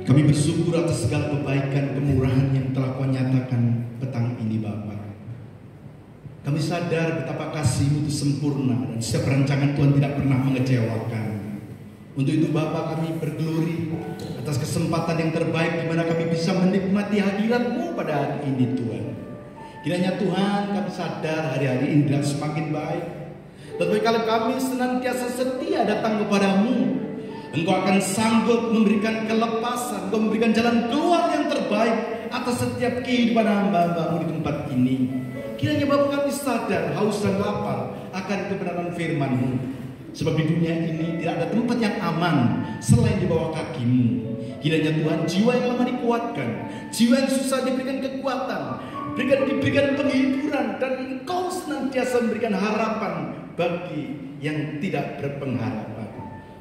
Kami bersyukur atas segala kebaikan kemurahan yang telah Kau nyatakan petang ini Bapa. Kami sadar betapa kasih-Mu itu sempurna dan setiap rancangan Tuhan tidak pernah mengecewakan. Untuk itu Bapa, kami berglori atas kesempatan yang terbaik di mana kami bisa menikmati hadirat-Mu pada hari ini Tuhan. Kiranya Tuhan, kami sadar hari-hari ini tidak semakin baik, tetapi kalau kami senantiasa setia datang kepadamu, Engkau akan sanggup memberikan kelepasan, Engkau memberikan jalan keluar yang terbaik atas setiap kehidupan hamba-Mu di tempat ini. Kiranya Bapa, kami sadar haus dan lapar akan kebenaran firman-Mu. Sebab di dunia ini tidak ada tempat yang aman selain di bawah kaki-Mu. Kiranya Tuhan, jiwa yang lemah dikuatkan, jiwa yang susah diberikan kekuatan, diberikan penghiburan, dan Engkau senantiasa memberikan harapan bagi yang tidak berpengharapan.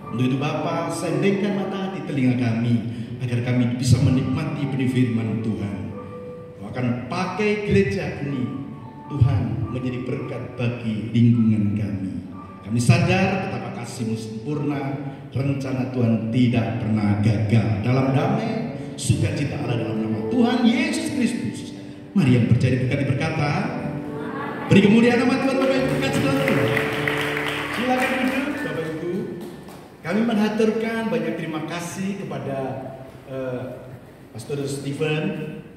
Untuk itu Bapa, sendengkan mata hati telinga kami agar kami bisa menikmati benih firman Tuhan. Kau akan pakai gereja ini Tuhan menjadi berkat bagi lingkungan kami. Kami sadar betapa kasih-Mu sempurna, rencana Tuhan tidak pernah gagal. Dalam damai, sukacita Allah dalam nama Tuhan Yesus Kristus. Mari yang percaya berkata, beri kemuliaan nama Tuhan. Bapak Ibu berkat selalu. Silakan duduk Bapak Ibu. Kami menhaturkan banyak terima kasih kepada Pastor Stephen,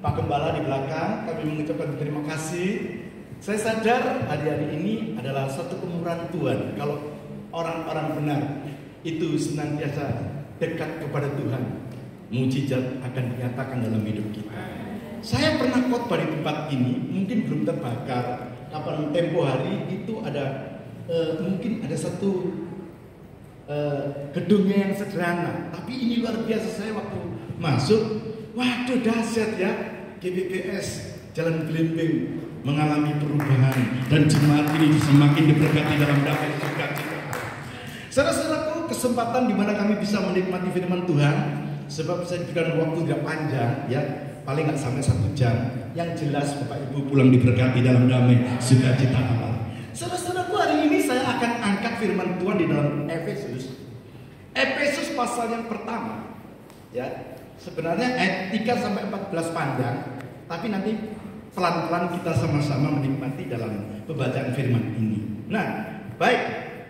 Pak Gembala di belakang. Kami mengucapkan terima kasih. Saya sadar hari-hari ini adalah satu kemurahan Tuhan. Kalau orang-orang benar itu senantiasa dekat kepada Tuhan, mujizat akan dinyatakan dalam hidup kita. Saya pernah khotbah di tempat ini, mungkin belum terbakar. Kapan tempo hari itu ada mungkin ada satu gedungnya yang sederhana, tapi ini luar biasa. Saya waktu masuk, waduh dahsyat ya, GBPS Jalan Belimbing mengalami perubahan dan jemaat ini semakin diberkati dalam damai sukacita. Saudara-saudaraku, kesempatan di mana kami bisa menikmati firman Tuhan, sebab saya diberikan waktu tidak panjang ya, paling nggak sampai 1 jam. Yang jelas Bapak Ibu pulang diberkati dalam damai sukacita Allah. Saudara-saudaraku, hari ini saya akan angkat firman Tuhan di dalam Efesus pasal yang pertama. Ya, sebenarnya ayat 3 sampai 14 panjang, tapi nanti pelan-pelan kita sama-sama menikmati dalam pembacaan firman ini. Nah, baik,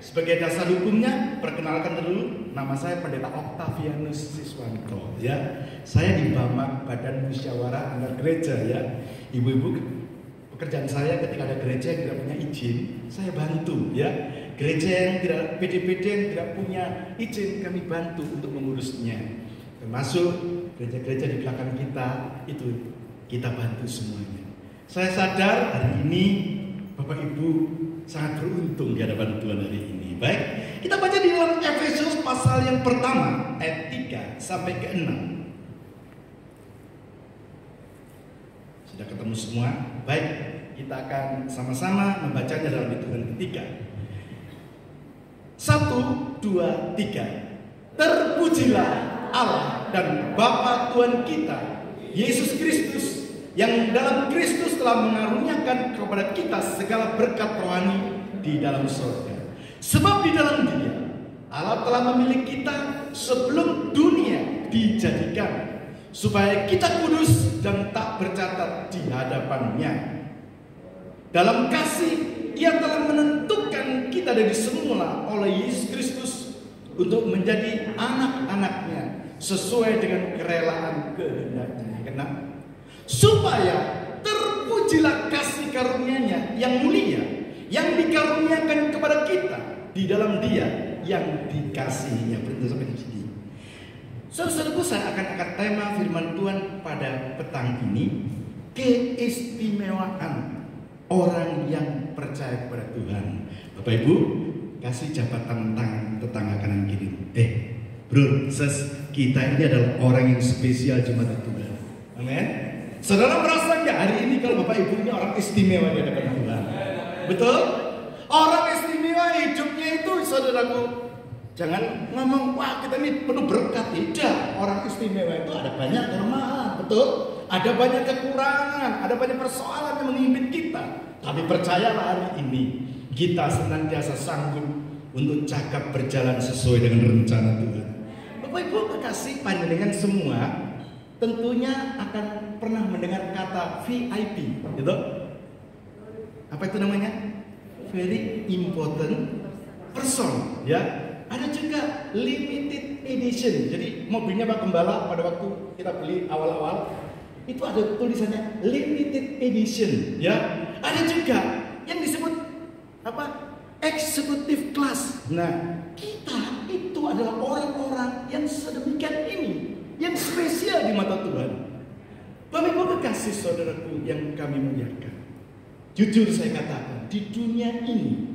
sebagai dasar hukumnya, perkenalkan dulu, nama saya Pendeta Octavianus Siswanto. Ya, saya di Bamak Badan Musyawarah Antar Gereja. Ya, ibu-ibu, pekerjaan saya ketika ada gereja yang tidak punya izin, saya bantu. Ya, gereja yang tidak PD-PD yang tidak punya izin, kami bantu untuk mengurusnya. Termasuk gereja-gereja di belakang kita itu kita bantu semuanya. Saya sadar hari ini Bapak Ibu sangat beruntung di hadapan Tuhan hari ini. Baik, kita baca di dalam Efesus pasal yang pertama ayat 3 sampai ke 6. Sudah ketemu semua? Baik, kita akan sama-sama membacanya dalam hitungan ketiga. 1, 2, 3. Terpujilah Allah dan Bapa Tuhan kita Yesus Kristus, yang dalam Kristus telah mengaruniakan kepada kita segala berkat rohani di dalam surga. Sebab di dalam Dia Allah telah memilih kita sebelum dunia dijadikan, supaya kita kudus dan tak bercatat di hadapan-Nya. Dalam kasih Ia telah menentukan kita dari semula oleh Yesus Kristus untuk menjadi anak-anak-Nya sesuai dengan kerelaan kehendak-Nya. Kenapa? Supaya terpujilah kasih karunia-Nya yang mulia, yang dikaruniakan kepada kita di dalam Dia yang dikasihinya. Berhenti sampai di sini. Saudara-saudaraku, saya akan angkat tema firman Tuhan pada petang ini, keistimewaan orang yang percaya kepada Tuhan. Bapak Ibu, kasih jabatan tangan tetangga kanan kiri. Bro, kita ini adalah orang yang spesial di mata Tuhan. Amin. Saudara merasa nggak hari ini kalau Bapak Ibu ini orang istimewa di hadapan Tuhan? Betul? Orang istimewa hidupnya itu, saudaraku, jangan ngomong, wah kita ini penuh berkat. Tidak, orang istimewa itu ada banyak kelemahan, betul? Ada banyak kekurangan, ada banyak persoalan yang menghimpit kita. Tapi percayalah hari ini, kita senantiasa sanggup untuk cakap berjalan sesuai dengan rencana Tuhan. Bapak Ibu kekasih, panjenengan semua tentunya akan pernah mendengar kata VIP, gitu? Apa itu namanya? Very important person, ya. Ada juga limited edition. Jadi mobilnya Pak Gembala pada waktu kita beli awal-awal itu ada tulisannya limited edition, ya. Ada juga yang disebut apa? Executive class. Nah, kita itu adalah orang-orang yang sedemikian ini, yang spesial di mata Tuhan. Bapak Ibu kekasih saudaraku yang kami muliakan, jujur saya katakan, di dunia ini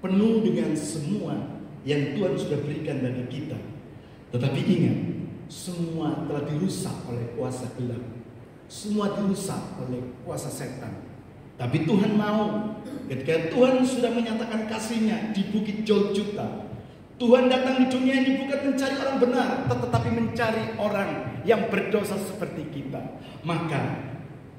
penuh dengan semua yang Tuhan sudah berikan bagi kita. Tetapi ingat, semua telah dirusak oleh kuasa gelap. Semua dirusak oleh kuasa setan. Tapi Tuhan mau, ketika Tuhan sudah menyatakan kasih-Nya di Bukit Golgota, Tuhan datang di dunia ini bukan mencari orang benar, tetapi mencari orang yang berdosa seperti kita. Maka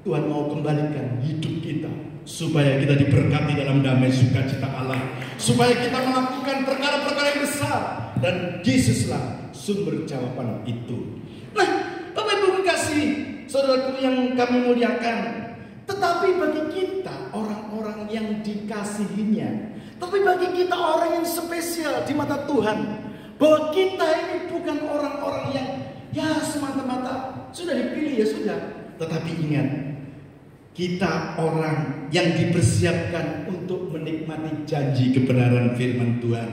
Tuhan mau kembalikan hidup kita supaya kita diberkati dalam damai sukacita Allah, supaya kita melakukan perkara-perkara yang besar, dan Yesuslah sumber jawaban itu. Nah, Bapak Ibu kekasih saudaraku yang kami muliakan, tetapi bagi kita orang-orang yang dikasihinya, tapi bagi kita orang yang spesial di mata Tuhan, bahwa kita ini bukan orang-orang yang ya semata-mata sudah dipilih ya sudah, tetapi ingat, kita orang yang dipersiapkan untuk menikmati janji kebenaran firman Tuhan.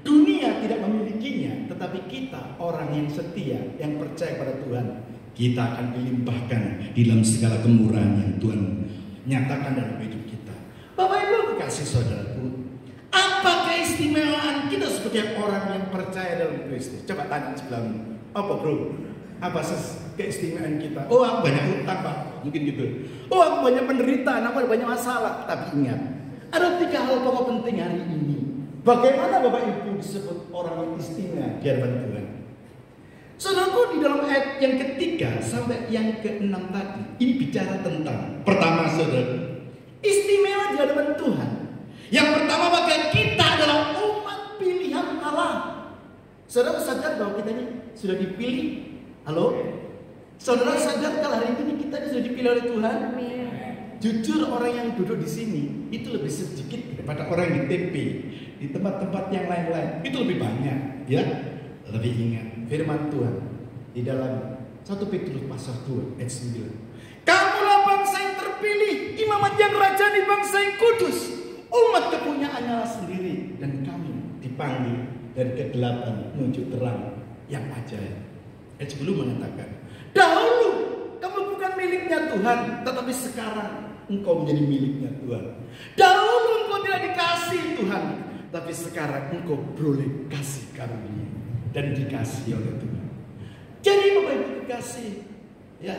Dunia tidak memilikinya, tetapi kita orang yang setia, yang percaya pada Tuhan, kita akan dilimpahkan dalam segala kemurahan yang Tuhan nyatakan dalam hidup kita. Bapak Ibu kekasih saudaraku, apa keistimewaan kita sebagai orang yang percaya dalam Kristus? Coba tanya sebelahmu, apa bro? Apa keistimewaan kita? Oh, aku banyak utang Pak, mungkin gitu. Oh, aku banyak penderitaan, aku banyak masalah. Tapi ingat, ada 3 hal pokok penting hari ini. Bagaimana Bapak Ibu disebut orang yang istimewa di hadapan Tuhan? Saudaraku, di dalam ayat yang ketiga sampai yang ke-6 tadi, ini bicara tentang pertama, saudara, istimewa di hadapan Tuhan. Yang pertama, bagian kita adalah umat pilihan Allah. Saudara sadar bahwa kita ini sudah dipilih. Halo? Saudara sadar kalau hari ini kita sudah dipilih oleh Tuhan? Jujur, orang yang duduk di sini itu lebih sedikit daripada orang yang di TP, di tempat-tempat yang lain-lain. Itu lebih banyak, ya. Tapi ingat, firman Tuhan di dalam 1 Petrus pasal 2 ayat 9. Kamulah bangsa yang terpilih, imamat yang rajani, bangsa yang kudus, umat kepunyaannya Allah sendiri, dan kami dipanggil dari kegelapan menuju terang yang ajaib. Ayat 10 mengatakan, dahulu kamu bukan miliknya Tuhan, tetapi sekarang engkau menjadi miliknya Tuhan. Dahulu engkau tidak dikasih Tuhan, tapi sekarang engkau beroleh kasih karunia dan dikasih oleh Tuhan. Jadi Bapak Ibu dikasih, ya,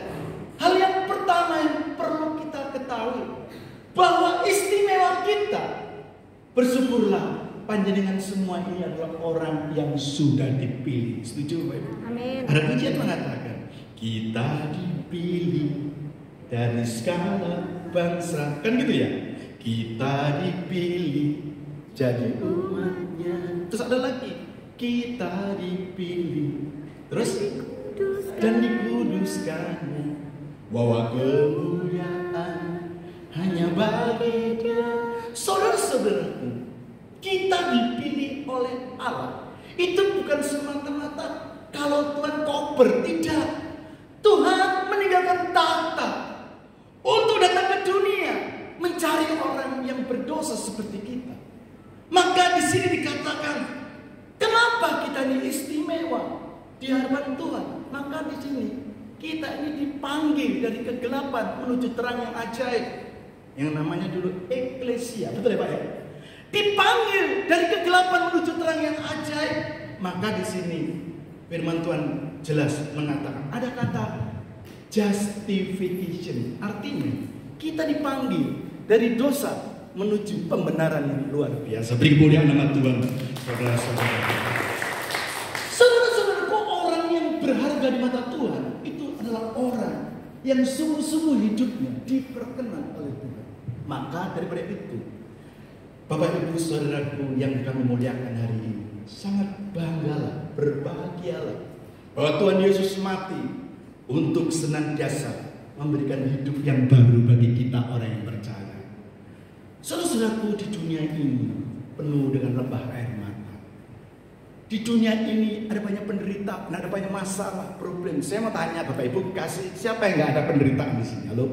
hal yang pertama yang perlu kita ketahui, bahwa istimewa kita, bersyukurlah panjenengan semua ini adalah orang yang sudah dipilih. Setuju Bapak Ibu? Amin. Ada pujian mengatakan, kita dipilih dari segala bangsa, kan gitu ya? Kita dipilih jadi umatnya. Terus ada lagi, kita dipilih, terus dan dikuduskannya, bahwa kemuliaan hanya bagi Dia. Saudara-saudaraku, kita dipilih oleh Allah. Itu bukan semata-mata kalau Tuhan kober, tidak. Tuhan meninggalkan tahta untuk datang ke dunia mencari orang yang berdosa seperti kita. Maka di sini dikatakan, kenapa kita ini istimewa? di hadapan Tuhan. Maka di sini kita ini dipanggil dari kegelapan menuju terang yang ajaib, yang namanya dulu eklesia. Betul ya Pak ya? Dipanggil dari kegelapan menuju terang yang ajaib. Maka di sini firman Tuhan jelas mengatakan ada kata justification. Artinya kita dipanggil dari dosa menuju pembenaran yang luar biasa. Beri kemuliaan nama Tuhan, saudara-saudara. Saudara-saudaraku, orang yang berharga di mata Tuhan itu adalah orang yang sungguh-sungguh hidupnya diperkenan oleh Tuhan. Maka daripada itu, Bapak Ibu Saudaraku yang kami muliakan hari ini, sangat banggalah, berbahagialah bahwa Tuhan Yesus mati untuk senantiasa memberikan hidup yang baru bagi kita orang yang percaya. Saudara-saudaraku, di dunia ini penuh dengan lembah air mata. Di dunia ini ada banyak penderitaan, ada banyak masalah, problem. Saya mau tanya Bapak Ibu, kasih siapa yang nggak ada penderitaan di sini? Halo,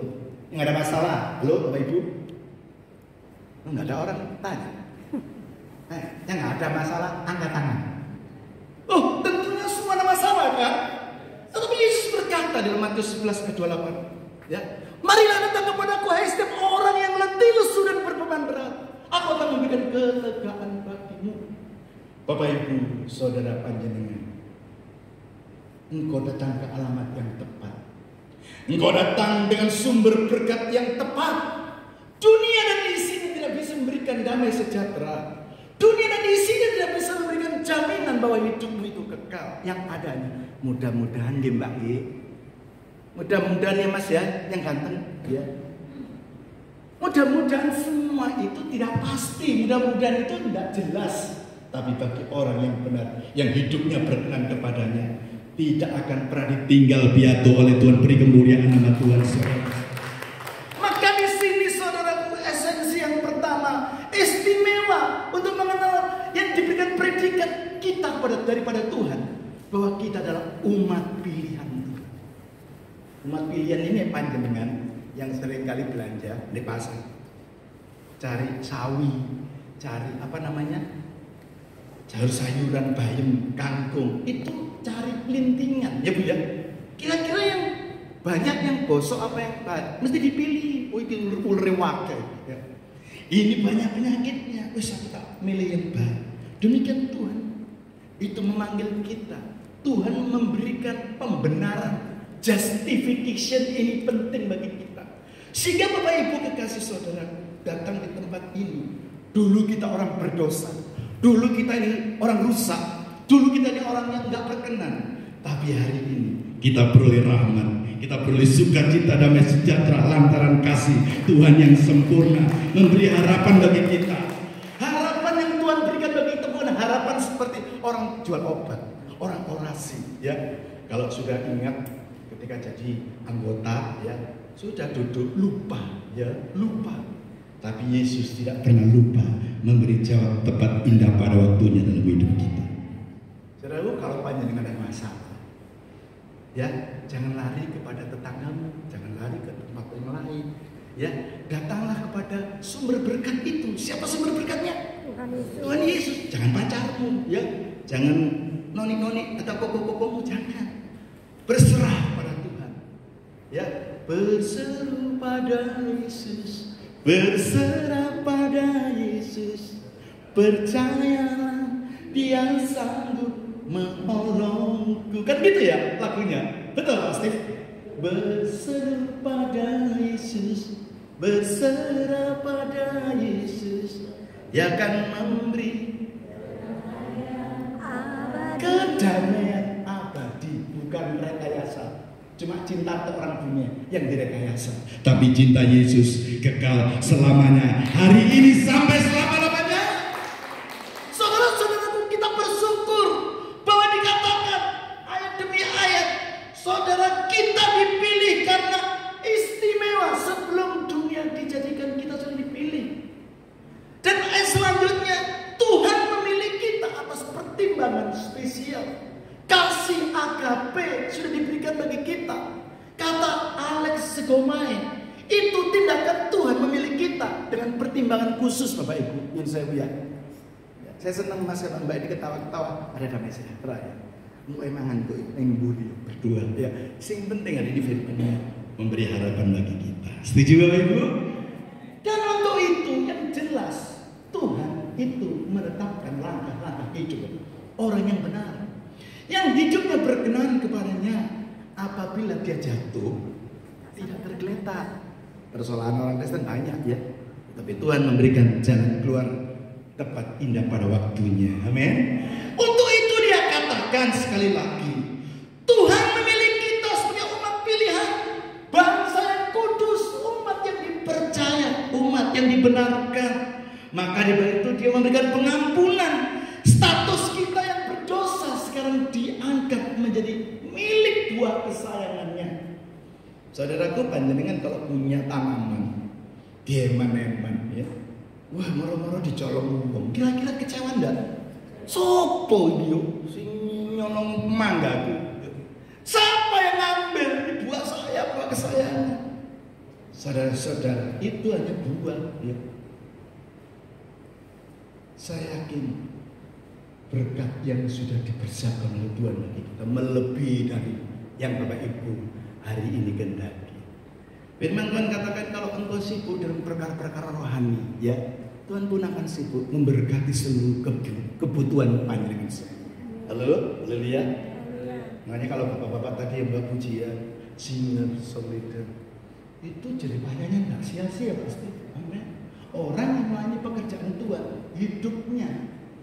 yang ada masalah? Halo Bapak Ibu, nggak ada orang tanya. Yang nggak ada masalah, angkat tangan. Oh, tentunya semua ada masalah kan? Tetapi Yesus berkata dalam Matius 11 ayat 28, ya, marilah datang kepadaku hai setiap orang yang letih, lesu dan berbeban berat. Aku akan memberikan kelegaan bagimu. Bapak Ibu Saudara panjenengan, engkau datang ke alamat yang tepat. Engkau datang dengan sumber berkat yang tepat. Dunia dan isinya tidak bisa memberikan damai sejahtera. Dunia dan isinya tidak bisa memberikan jaminan bahwa hidupmu itu kekal. Yang adanya mudah-mudahan nggih Mbak nggih. Mudah-mudahan ya Mas ya, yang ganteng ya. Mudah-mudahan semua itu tidak pasti, mudah-mudahan itu tidak jelas. Tapi bagi orang yang benar, yang hidupnya berkenan kepadanya, tidak akan pernah ditinggal piatu oleh Tuhan. Beri kemuliaan nama Tuhan. Maka di sini saudaraku, esensi yang pertama, istimewa untuk mengenal yang diberikan predikat kita daripada Tuhan, bahwa kita adalah umat pilihan. Umat pilihan ini panjenengan yang sering kali belanja di pasar, cari sawi, cari sayuran, bayam, kangkung, itu cari pelintingan, ya Bu ya. Kira-kira yang banyak, yang gosok apa yang baik, mesti dipilih. Oh itu ulur wakil, ya. Ini banyak penyakitnya, wis kita milih yang baik. Demikian Tuhan itu memanggil kita. Tuhan memberikan pembenaran. Justification ini penting bagi kita. Sehingga Bapak Ibu kekasih saudara, datang di tempat ini. Dulu kita orang berdosa. Dulu kita ini orang rusak. Dulu kita ini orang yang gak berkenan. Tapi hari ini kita beroleh rahmat. Kita beroleh sukacita, damai sejahtera lantaran kasih Tuhan yang sempurna. Memberi harapan bagi kita. Harapan yang Tuhan berikan bagi kita bukan harapan seperti orang jual obat, orang orasi, ya. Kalau sudah ingat ketika jadi anggota, ya, sudah duduk lupa, ya, lupa. Tapi Yesus tidak pernah lupa memberi jawab tepat indah pada waktunya dalam hidup kita. Saudara, kalau panjenengan ada masalah, ya, jangan lari kepada tetanggamu, jangan lari ke tempat yang lain, ya, datanglah kepada sumber berkat itu. Siapa sumber berkatnya? Tuhan Yesus. Jangan pacarmu, ya, jangan noni-noni atau koko-kokomu, jangan. Berserah pada Tuhan, ya, berseru pada Yesus, berserah pada Yesus, percayalah Dia sanggup menolongku. Kan gitu ya lagunya, betul Pak Steve? Berseru pada Yesus, berserah pada Yesus, Dia akan memberi kedamaian abadi, bukan rekayasa. Cuma cinta ke orang dunia yang direkayasa. Tapi cinta Yesus kekal selamanya, hari ini sampai selama-lamanya. Saudara-saudaraku, kita bersyukur bahwa dikatakan ayat demi ayat, saudara kita dipilih karena istimewa. Sebelum dunia dijadikan kita sudah dipilih. Dan ayat selanjutnya, Tuhan memilih kita atas pertimbangan spesial. Kasih agape sudah diberikan bagi kita. Kata Alex Segomai, itu tindakan Tuhan memilih kita dengan pertimbangan khusus, Bapak Ibu yang saya lihat. Saya senang Mas Mbak ini ketawa-ketawa, ada damai sejahtera ya. Mulai mangan tuh yang buri berdua ya. Sing penting ada di firman-Nya memberi harapan bagi kita. Setuju Bapak Ibu? Dan untuk itu yang jelas Tuhan itu menetapkan langkah-langkah hidup orang yang benar, yang hidupnya berkenan kepadanya. Apabila dia jatuh tidak tergeletak. Persoalan orang Kristen banyak ya, tapi Tuhan memberikan jalan keluar tepat indah pada waktunya. Amin. Untuk itu dia katakan sekali lagi, Tuhan memilih kita sebagai umat pilihan, bangsa yang kudus, umat yang dipercaya, umat yang dibenarkan. Maka di balik itu dia memberikan pengampunan. Status kita yang berdosa sekarang diangkat menjadi milik buah kesayangannya. Saudaraku, panjenengan kalau punya tanaman dieman-eman ya, wah moro-moro dicolong wong, kira-kira kecewa ndak? Sopo iki yo sing nyolong manggaku? Siapa yang ngambil buah saya, buah kesayangan? Saudara-saudara, itu hanya buah ya. Saya yakin berkat yang sudah dipersiapkan oleh Tuhan bagi kita melebihi dari yang Bapak Ibu hari ini kendaki. Firman Tuhan katakan kalau engkau sibuk dalam perkara-perkara rohani, ya Tuhan pun akan sibuk memberkati seluruh kebutuhan panjenengan semua. Halo, haleluya. Makanya kalau bapak-bapak tadi yang buat pujian, singer, songwriter, itu jadi banyak nggak sia-sia pasti. Amin. Orang yang melayani pekerjaan Tuhan, hidupnya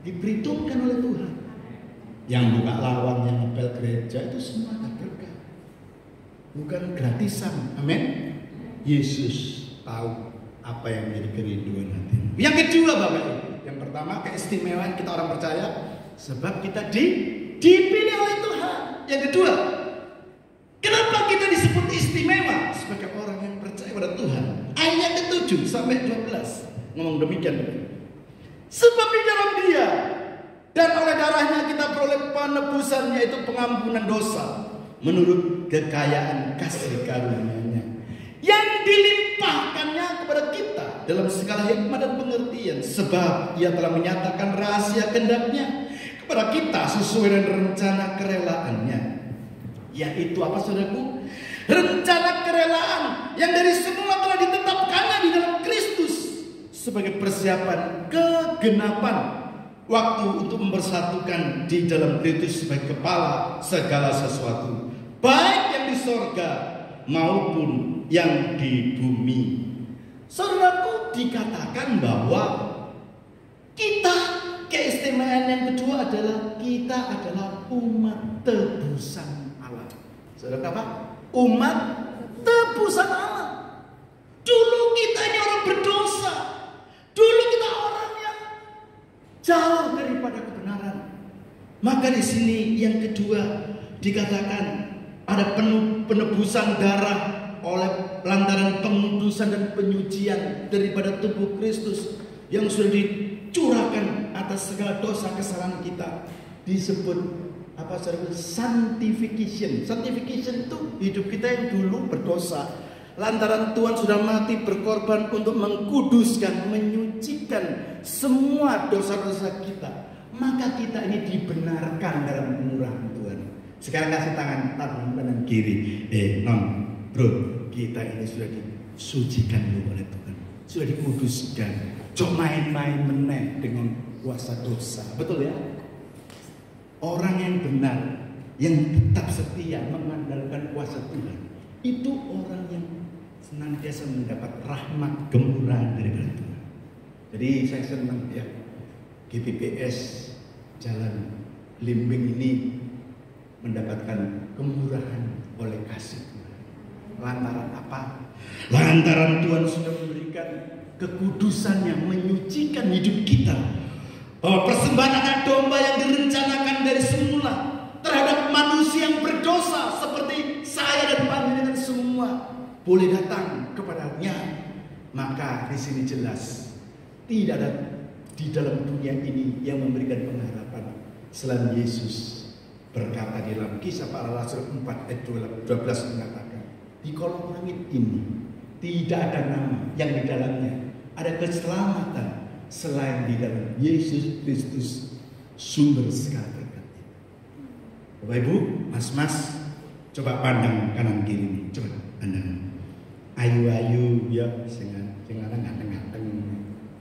diperhitungkan oleh Tuhan. Yang buka lawang, yang ngepel gereja itu semua tak berkah, bukan gratisan. Amin. Yesus tahu apa yang menjadi kerinduan hati. Yang kedua Bapak Ibu, yang pertama keistimewaan kita orang percaya sebab kita dipilih oleh Tuhan. Yang kedua, kenapa kita disebut istimewa? Sebagai orang yang percaya pada Tuhan. Ayat ke-7 sampai 12 ngomong demikian. Sebab di dalam Dia dan oleh darahnya kita peroleh penebusan, yaitu pengampunan dosa menurut kekayaan kasih karunia-Nya yang dilimpahkannya kepada kita dalam segala hikmat dan pengertian. Sebab Ia telah menyatakan rahasia kehendak-Nya kepada kita sesuai dengan rencana kerelaan-Nya. Yaitu apa saudaraku? Rencana kerelaan yang dari semula telah ditetapkannya di dalam Kristus sebagai persiapan kegenapan waktu untuk mempersatukan di dalam Kristus sebagai kepala segala sesuatu, baik yang di sorga maupun yang di bumi. Saudaraku, dikatakan bahwa kita, keistimewaan yang kedua adalah kita adalah umat tebusan Allah. Saudara apa? Umat tebusan Allah. Dulu kita ini orang berdosa. Dulu kita orang yang jauh daripada kebenaran. Maka di sini yang kedua dikatakan ada penebusan darah oleh lantaran pengudusan dan penyucian daripada tubuh Kristus yang sudah dicurahkan atas segala dosa kesalahan kita. Disebut apa saudara? Sanctification. Sanctification itu hidup kita yang dulu berdosa, lantaran Tuhan sudah mati berkorban untuk mengkuduskan, menyucikan semua dosa-dosa kita. Maka kita ini dibenarkan dalam kemurahan Tuhan. Sekarang kasih tangan kanan kiri. Bro, kita ini sudah disucikan oleh Tuhan, sudah dikuduskan. Cok main-main meneh dengan kuasa dosa. Betul ya? Orang yang benar, yang tetap setia mengandalkan kuasa Tuhan, itu orang yang senantiasa mendapat rahmat kemurahan dari Tuhan. Jadi saya senang ya, GPPS Jalan Limbing ini mendapatkan kemurahan oleh kasih Tuhan. Lantaran apa? Lantaran Tuhan sudah memberikan kekudusannya, menyucikan hidup kita. Persembahan anak domba yang direncanakan dari semula terhadap manusia yang berdosa seperti saya dan panjenengan semua boleh datang kepadanya. Maka di sini jelas tidak ada di dalam dunia ini yang memberikan pengharapan selain Yesus. Berkata di dalam Kisah Para Rasul 4 ayat 12 mengatakan, di kolong langit ini tidak ada nama yang di dalamnya ada keselamatan selain di dalam Yesus Kristus, sumber segala berkat. Bapak Ibu, mas-mas, coba pandang kanan kiri, coba pandang. Ayu-ayu, ya, sing ganteng-ganteng.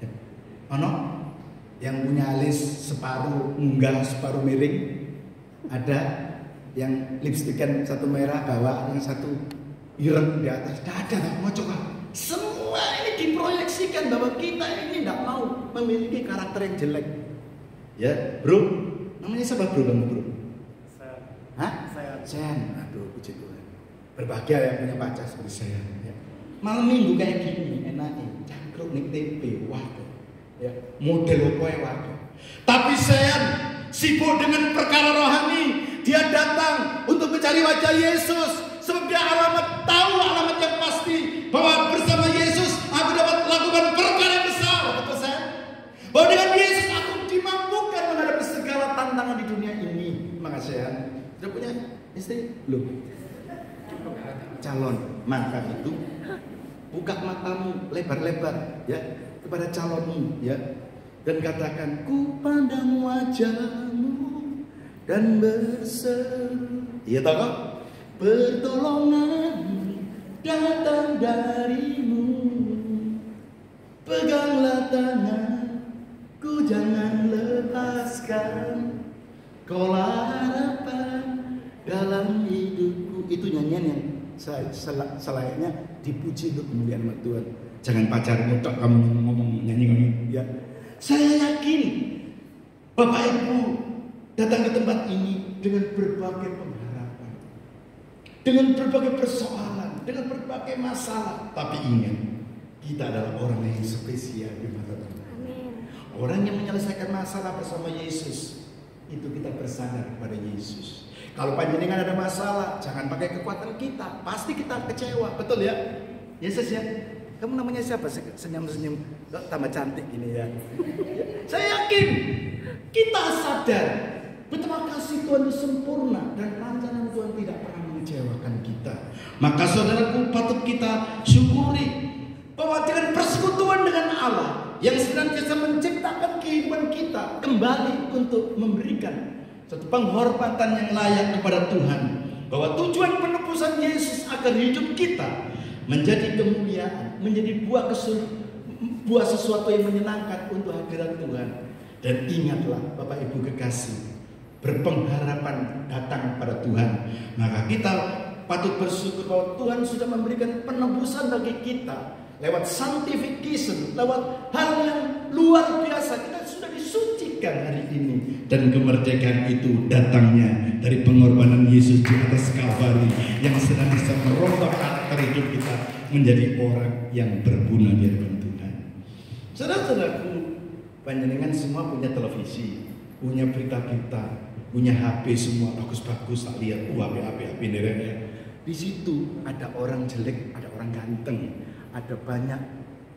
Ya. Ono yang punya alis separuh munggah, separuh miring. Ada yang lipstikan satu merah bawah, yang satu ireng di atas. Tidak ada, mau coba. Semua ini diproyeksikan bahwa kita ini tidak mau memiliki karakter yang jelek. Ya, bro, namanya siapa bro kamu bro? Sen. Aduh, puji Tuhan. Berbahagia yang punya pacar seperti saya. Ya. Malam minggu kayak gini, enaknya cangkruk nih TP, waduh. Ya, model apa ya waduh. Tapi Sen sibuk dengan perkara rohani. Dia datang untuk mencari wajah Yesus. Sebab dia tahu alamat yang pasti bahwa bersama Yesus aku dapat lakukan perkara besar. Betul Sen? Bahwa dengan Yesus aku dimampukan menghadapi segala tantangan di dunia ini. Makasih ya. Sudah punya istri? Belum? Calon. Maka itu buka matamu lebar-lebar ya kepada calonmu ya dan katakan, ku pandang wajahmu dan berseru. Iya tahu kok? Pertolongan datang darimu. Peganglah tanganku, jangan lepaskan. Kaulah harapan dalam hidupku. Itu nyanyian yang selayaknya dipuji untuk kemuliaan nama Tuhan. Jangan pacarmu tok kamu ngomong nyanyi ya. Saya yakin Bapak Ibu datang ke tempat ini dengan berbagai pengharapan, dengan berbagai persoalan, dengan berbagai masalah. Tapi ingat, kita adalah orang yang spesial di mata Tuhan. Orang yang menyelesaikan masalah bersama Yesus. Itu kita bersandar kepada Yesus. Kalau panjenengan ada masalah, jangan pakai kekuatan kita. Pasti kita kecewa, betul ya? Yesus ya. Kamu namanya siapa? Senyum-senyum, tambah cantik ini ya. Saya yakin kita sadar betapa kasih Tuhan itu sempurna dan rancangan Tuhan tidak pernah mengecewakan kita. Maka saudaraku, patut kita syukuri bahwa dengan persekutuan dengan Allah yang senantiasa menciptakan kehidupan kita kembali untuk memberikan satu penghormatan yang layak kepada Tuhan, bahwa tujuan penebusan Yesus agar hidup kita menjadi kemuliaan, menjadi buah sesuatu yang menyenangkan untuk hadirat Tuhan. Dan ingatlah Bapak Ibu kekasih, berpengharapan datang pada Tuhan. Maka kita patut bersyukur bahwa Tuhan sudah memberikan penebusan bagi kita lewat sanctification, lewat hal yang luar biasa. Kita sudah disucikan hari ini. Dan kemerdekaan itu datangnya dari pengorbanan Yesus di atas Kalvari yang senantiasa merubah karakter hidup kita menjadi orang yang berguna di hadapan Tuhan. Saudara-saudaraku, panjenengan semua punya televisi, punya berita-berita, punya HP semua bagus-bagus, tak lihat HP nereknya. Di situ ada orang jelek, ada orang ganteng. Ada banyak,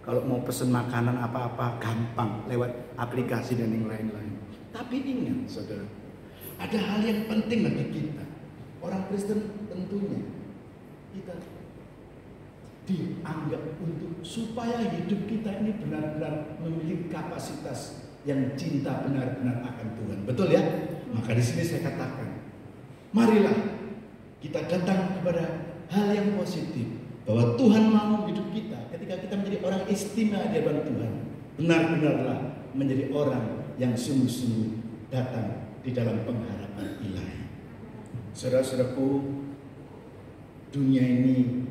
kalau mau pesen makanan apa-apa gampang lewat aplikasi dan yang lain-lain. Tapi ingat saudara, ada hal yang penting bagi kita, orang Kristen tentunya. Kita dianggap untuk supaya hidup kita ini benar-benar memiliki kapasitas yang cinta benar-benar akan Tuhan. Betul ya? Maka di sini saya katakan, marilah kita datang kepada hal yang positif. Bahwa Tuhan mau hidup kita ketika kita menjadi orang istimewa di hadapan Tuhan. Benar-benarlah menjadi orang yang sungguh-sungguh datang di dalam pengharapan ilahi. Saudara-saudaraku, dunia ini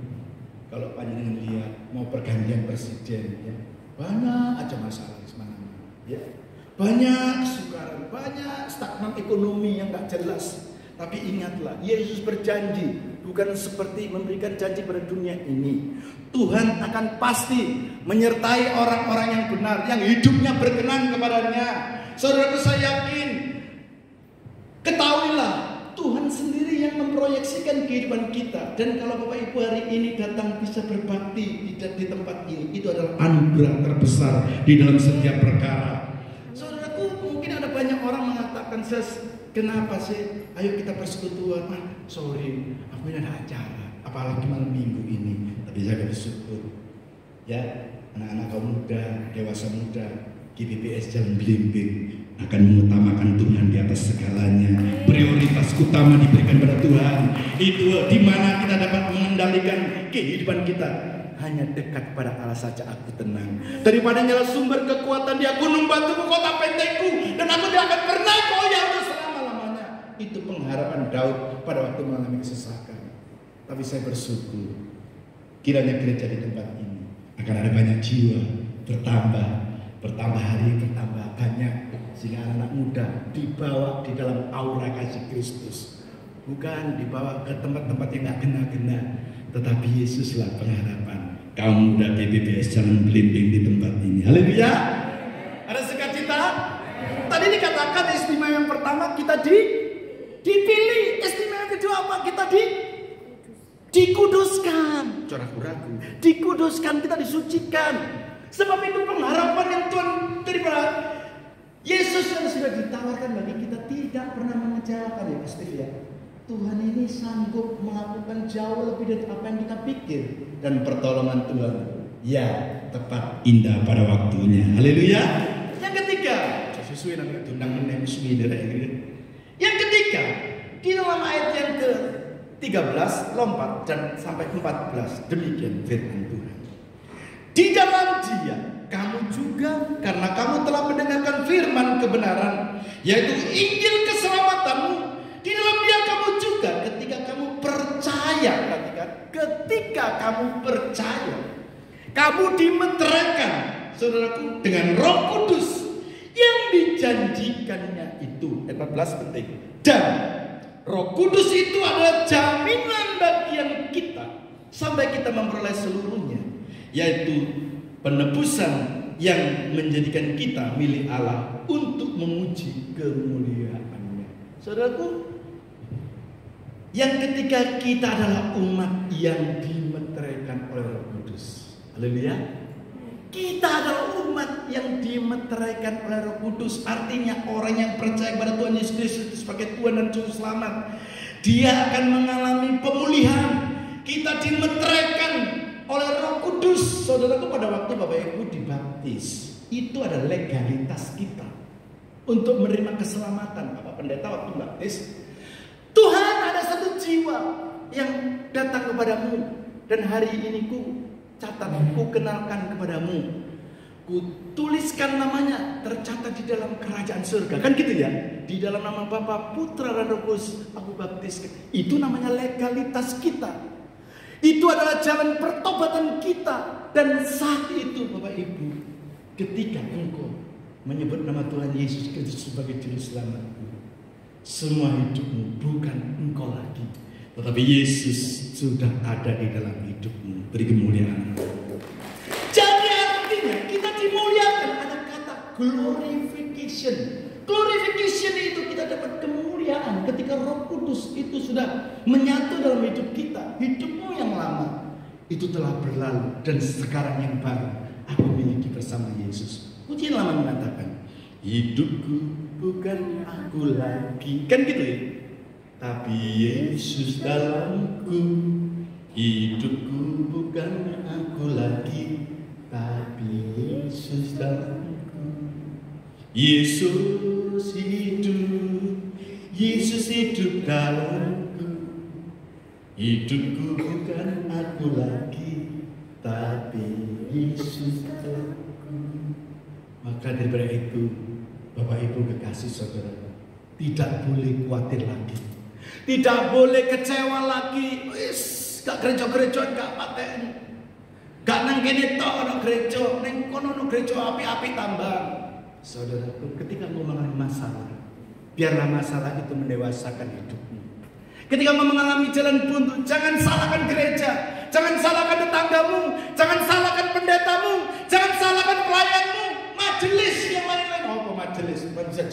kalau panjenengan lihat mau pergantian presiden ya, banyak aja masalah di mana-mana ya. Banyak kesukaran, banyak stagnan ekonomi yang gak jelas. Tapi ingatlah, Yesus berjanji bukan seperti memberikan janji pada dunia ini. Tuhan akan pasti menyertai orang-orang yang benar, yang hidupnya berkenan kepadanya. Saudaraku, saya yakin, ketahuilah Tuhan sendiri yang memproyeksikan kehidupan kita. Dan kalau Bapak Ibu hari ini datang bisa berbakti di tempat ini, itu adalah anugerah terbesar di dalam setiap perkara. Saudaraku, mungkin ada banyak orang mengatakan, kenapa sih? Ayo kita persekutuan. Sorry, aku ini ada acara, apalagi malam minggu ini. Tapi saya bersyukur ya, anak-anak kaum muda, dewasa muda, GBPS Jalan Belimbing, akan mengutamakan Tuhan di atas segalanya. Prioritas utama diberikan pada Tuhan. Itu di mana kita dapat mengendalikan kehidupan kita. Hanya dekat pada Allah saja aku tenang. Daripada nyala sumber kekuatan dia gunung batuku kota pentengku, dan aku tidak akan pernah goyah untuk selama-lamanya. Itu pengharapan Daud pada waktu mengalami kesesakan. Tapi saya bersyukur kiranya gereja di tempat ini akan ada banyak jiwa bertambah hari bertambah banyak, sehingga anak muda dibawa di dalam aura kasih Kristus, bukan dibawa ke tempat-tempat yang gak gena-gena, tetapi Yesuslah pengharapan. Kaum muda GBBS jangan belimbing di tempat ini. Haleluya. Ada sukacita. Tadi dikatakan istimewa yang pertama kita dipilih, istimewa yang kedua apa? Kita dikuduskan. Ragu-ragu. Dikuduskan, kita disucikan. Sebab itu pengharapan yang Tuhan daripada Yesus yang sudah ditawarkan bagi kita tidak pernah mengecewakan ya Pak Steve ya. Tuhan ini sanggup melakukan jauh lebih dari apa yang kita pikir, dan pertolongan Tuhan ya tepat indah pada waktunya. Haleluya. Yang ketiga, sesuai dengan tundang menemusi yang ketiga, di dalam ayat yang ke-13 lompat dan sampai 14 demikian firman Tuhan. Di dalam Dia kamu juga, karena kamu telah mendengarkan firman kebenaran, yaitu Injil keselamatanmu. Di dalam Dia kamu juga ketika kamu percaya, perhatikan, ketika kamu percaya, kamu dimeteraikan, saudaraku, dengan Roh Kudus yang dijanjikannya itu. 14 penting. Dan Roh Kudus itu adalah jaminan bagian kita sampai kita memperoleh seluruhnya, yaitu penebusan yang menjadikan kita milik Allah untuk memuji kemuliaan-Nya. Saudaraku, yang ketika kita adalah umat yang dimeteraikan oleh Roh Kudus. Haleluya. Kita adalah umat yang dimeteraikan oleh Roh Kudus. Artinya orang yang percaya kepada Tuhan Yesus Kristus sebagai Tuhan dan Juru Selamat, dia akan mengalami pemulihan. Kita dimeteraikan oleh Roh Kudus. Saudaraku, pada waktu Bapak Ibu dibaptis, itu ada legalitas kita untuk menerima keselamatan. Bapak Pendeta waktu baptis, Tuhan ada satu jiwa yang datang kepadamu, dan hari ini ku catat, ku kenalkan kepadamu, ku tuliskan namanya, tercatat di dalam kerajaan surga. Kan gitu ya? Di dalam nama Bapa, Putra dan Roh Kudus aku baptiskan. Itu namanya legalitas kita. Itu adalah jalan pertobatan kita. Dan saat itu Bapak Ibu, ketika engkau menyebut nama Tuhan Yesus Kristus sebagai Juru Selamatmu, semua hidupmu bukan engkau lagi, tetapi Yesus sudah ada di dalam hidupmu. Beri kemuliaan. Jadi artinya kita dimuliakan. Ada kata glorification. Glorification itu kita dapat kemuliaan ketika Roh Kudus itu sudah menyatu dalam hidup kita. Hidupmu yang lama itu telah berlalu, dan sekarang yang baru aku miliki bersama Yesus. Pujian lama mengatakan, hidupku bukan aku lagi, kan gitu ya, tapi Yesus dalamku. Hidupku bukan aku lagi, tapi Yesus dalamku. Yesus hidup, Yesus hidup dalamku. Hidupku bukan aku lagi, tapi Yesus dalamku. Maka daripada itu, Bapak Ibu kekasih saudara, tidak boleh khawatir lagi, tidak boleh kecewa lagi. Gak gereja-gerejaan gak paten, gak nang kene tok ana gereja, ning kono ana gereja api-api tambah. Saudaraku, ketika engkau mengalami masalah, biarlah masalah itu mendewasakan hidupmu. Ketika engkau mengalami jalan buntu, jangan salahkan gereja, jangan salahkan tetanggamu, jangan salahkan pendetamu, jangan salahkan pelayanmu, majelis yang lain-lain. Oh, majelis bisa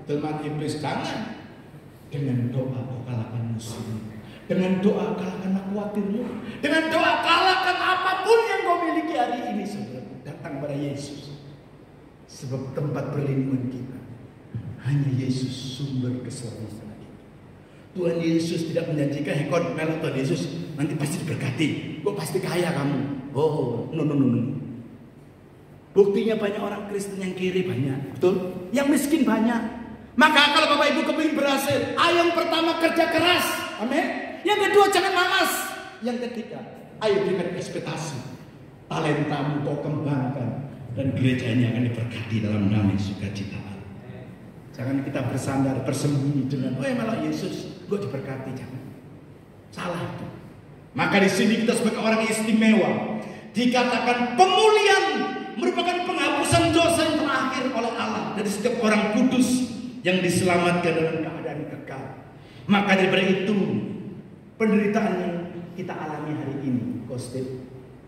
jemaat iblis, jangan. Dengan doa kau kalahkan musuhmu, dengan doa kalahkan khawatirmu, dengan doa kalahkan apapun yang kau miliki hari ini. Saudara, datang pada Yesus, sebab tempat perlindungan kita hanya Yesus, sumber keselamatan kita. Tuhan Yesus tidak menjanjikan, kau melok Tuhan Yesus nanti pasti diberkati, kau pasti kaya kamu. Oh, no. Buktinya banyak orang Kristen yang kiri banyak, betul? Yang miskin banyak. Maka kalau Bapak Ibu kepingin berhasil, ayo yang pertama kerja keras, amin. Yang kedua jangan malas. Yang ketiga, ayo berikan ekspektasi. Talentamu kau kembangkan dan gereja ini akan diberkati dalam damai sukacita. Jangan kita bersandar bersembunyi dengan, malah Yesus, gue diberkati, jangan. Salah itu. Maka di sini kita sebagai orang istimewa dikatakan pemulihan merupakan penghapusan dosa yang terakhir oleh Allah dari setiap orang kudus yang diselamatkan dalam keadaan kekal. Maka daripada itu penderitaan yang kita alami hari ini, Kostip,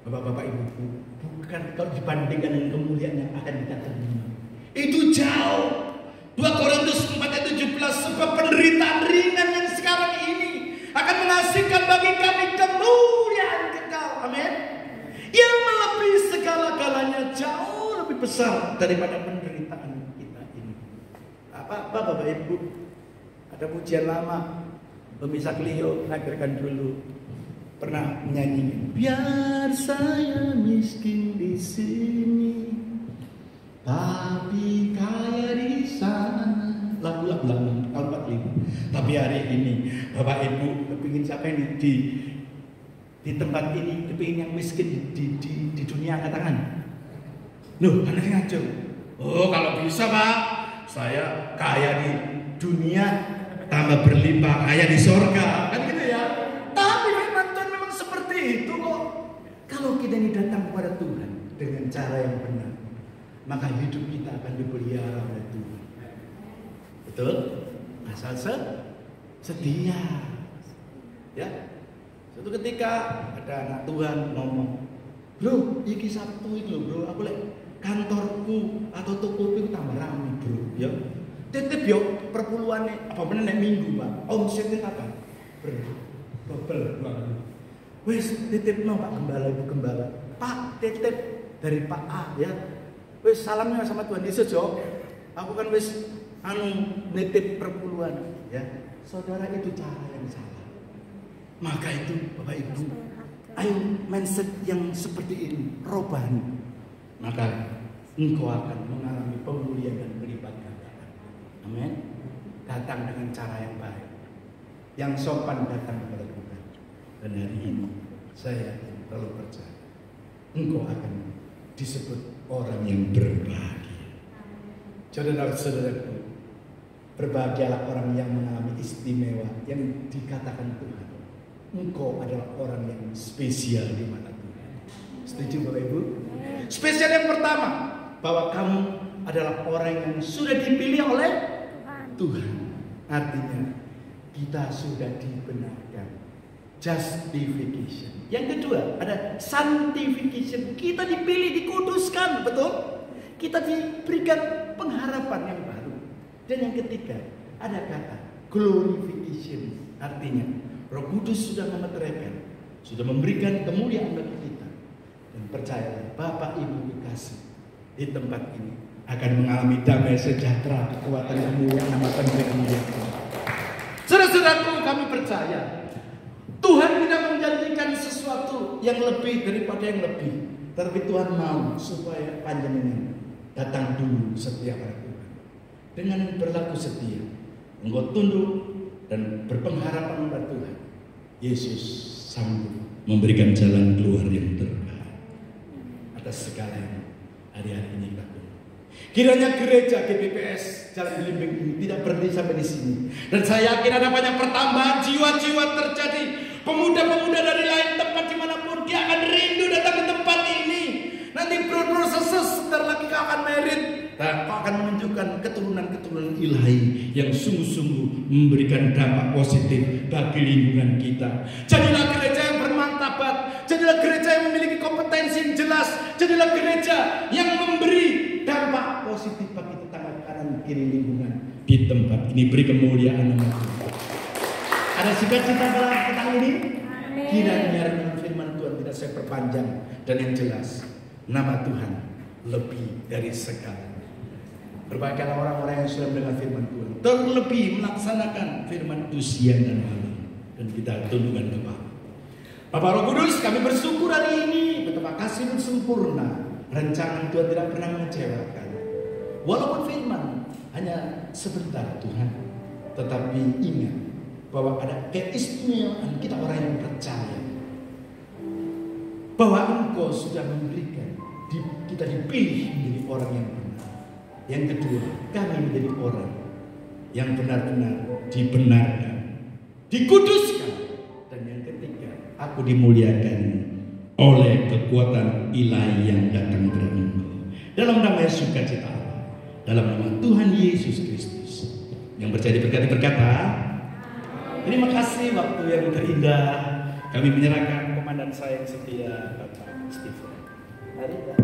Bapak-bapak Ibu, bukan kalau dibandingkan dengan kemuliaan yang akan kita terima, itu jauh. 2 Korintus 4:17, sebab penderitaan ringan yang sekarang ini akan menghasilkan bagi kami kemuliaan kekal, amin, yang melebihi segala-galanya, jauh lebih besar daripada penderitaan kita ini. Bapak Ibu, ada pujian lama Pemisah Leo, nagarkan dulu, pernah menyanyi, biar saya miskin di sini tapi kaya di sana. Lagu-lagu lama tahun 45. Tapi hari ini Bapak Ibu kepingin siapa ini di tempat ini, kepingin yang miskin di dunia, angkat tangan. Loh, anak ngaco. Oh, kalau bisa Pak, saya kaya di dunia tambah berlimpah kaya di sorga, kan gitu ya. Tapi memang Tuhan memang seperti itu kok. Kalau kita ini datang kepada Tuhan dengan cara yang benar, maka hidup kita akan dipelihara oleh Tuhan. Betul? Asal setia. Ya. Suatu ketika ada anak Tuhan ngomong, bro, iki Sabtu itu bro, aku kantorku atau tokoku tambah rame bro, ya. Titip yo perpuluhannya apa bener nek minggu Pak, omsetnya apa? Double banget. Wis titipno Pak Gembala, Ibu Gembala. Pak titip dari Pak A ya. Wis salamnya sama Tuhan Yesus yo. Aku kan wis nitip perpuluhan ya. Saudara, itu cara yang salah. Maka itu Bapak Ibu, ayo mindset yang seperti ini, rohani. Maka engkau akan mengalami pemulihan dan berlipat ganda. Amin. Datang dengan cara yang baik, yang sopan datang kepada Tuhan. Dan hari ini saya terlalu percaya engkau akan disebut orang yang berbahagia. Saudara-saudaraku, berbahagialah orang yang mengalami istimewa, yang dikatakan Tuhan, engkau adalah orang yang spesial di mata Tuhan. Setuju Bapak Ibu? Spesial yang pertama, bahwa kamu adalah orang yang sudah dipilih oleh Tuhan. Artinya kita sudah dibenarkan, justification. Yang kedua ada sanctification. Kita dipilih, dikuduskan, betul? Kita diberikan pengharapan yang baru. Dan yang ketiga ada kata glorification. Artinya Roh Kudus sudah memeteraikan, sudah memberikan kemuliaan bagi kita. Dan percayalah Bapak Ibu dikasih di tempat ini akan mengalami damai sejahtera, kekuatan kemuliaan nama kemuliaan. Saudara-saudaraku, kami percaya Tuhan tidak menjanjikan sesuatu yang lebih daripada yang lebih, tapi Tuhan mau supaya panjenengan datang dulu setia pada Tuhan. Dengan berlaku setia, engkau tunduk dan berpengharapan pada Tuhan, Yesus sanggup memberikan jalan keluar yang terbaik atas segala yang hari-hari ini kita tunggu. Kiranya gereja GBPS Jalan Belimbing ini tidak berhenti sampai di sini. Dan saya yakin ada banyak pertambahan jiwa-jiwa terjadi. Pemuda-pemuda dari lain tempat dimanapun, dia akan rindu datang ke tempat ini. Nanti bro-bro sebentar lagi kau akan merit, dan kau akan menunjukkan keturunan-keturunan ilahi yang sungguh-sungguh memberikan dampak positif bagi lingkungan kita. Jadilah gereja yang bermartabat, jadilah gereja yang memiliki kompetensi yang jelas, jadilah gereja yang memberi dampak positif bagi tetangga kanan kiri lingkungan di tempat ini. Beri kemuliaan nama Tuhan. Ada sukacita dalam petang ini? Kiranya dengan firman Tuhan tidak saya perpanjang, dan yang jelas nama Tuhan lebih dari segala. Berbahagialah orang-orang yang sudah mendengar firman Tuhan, terlebih melaksanakan firman itu siang dan malam. Dan kita tundukkan kepala. Bapak Roh Kudus, kami bersyukur hari ini betapa kasih-Mu sempurna Rancangan Tuhan tidak pernah mengecewakan. Walaupun firman hanya sebentar Tuhan, tetapi ingat bahwa ada keistimewaan kita orang yang percaya bahwa Engkau sudah memberikan kita dipilih menjadi orang yang benar. Yang kedua, kami menjadi orang yang benar-benar dibenarkan, dikuduskan. Dan yang ketiga, aku dimuliakan oleh kekuatan ilahi yang datang dari Engkau. Dalam nama sukacita Allah, dalam nama Tuhan Yesus Kristus yang berjadi berkata, terima kasih waktu yang terindah. Kami menyerahkan komandan saya yang setia, Bapak Stephen. Mari Pak.